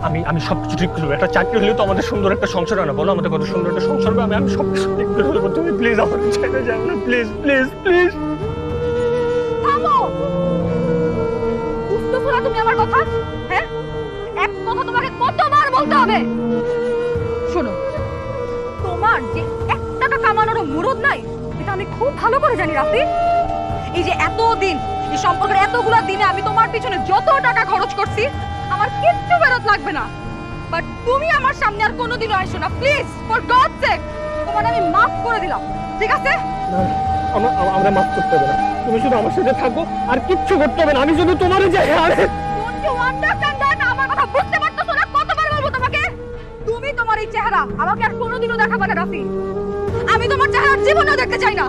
আমি আমি সবকিছু ঠিক করবো। একটা চাকরি হলেও তো আমাদের সুন্দর একটা সংসার হয় না বলো? আমাদের কত সুন্দর একটা সংসার হবে। আমি আমি সবকিছু ঠিক করে ফেলবো। তুমি প্লিজ আমার ছেড়ে যাও না, প্লিজ প্লিজ প্লিজ। থামো, বুঝতেছো না তুমি আমার কথা? হ্যাঁ, এক কথা তোমাকে কতবার বলতে হবে? শোনো, তোমার যে এক টাকা কামানোর মুরদ নাই এটা আমি খুব ভালো করে জানি রাফি। এই যে এতদিন এই সম্পর্কের এতগুলা দিনে আমি তোমার পিছনে যত টাকা খরচ করছি আমার কিচ্ছু ফেরত লাগবে না। বাট তুমি আমার সামনে আর কোনোদিনও আসো না প্লিজ, ফর গড সেক। তোমার আমি মাফ করে দিলাম, ঠিক আছে? আমরা মাফ করতে হবে না, তুমি শুধু আমার সাথে থাকো, আর কিচ্ছু করতে হবে না। আমি শুধু তোমারই চাই। আরে ডোন্ট ইউ আন্ডারস্ট্যান্ড দ্যাট? আমার কথা বুঝতে পারতেছো না? কতবার বলবো তোমাকে? তুমি তোমার এই চেহারা আমাকে আর কোনোদিনও দেখাবে না রাফি। আমি তোমার চেহারা জীবনেও দেখতে চাই না।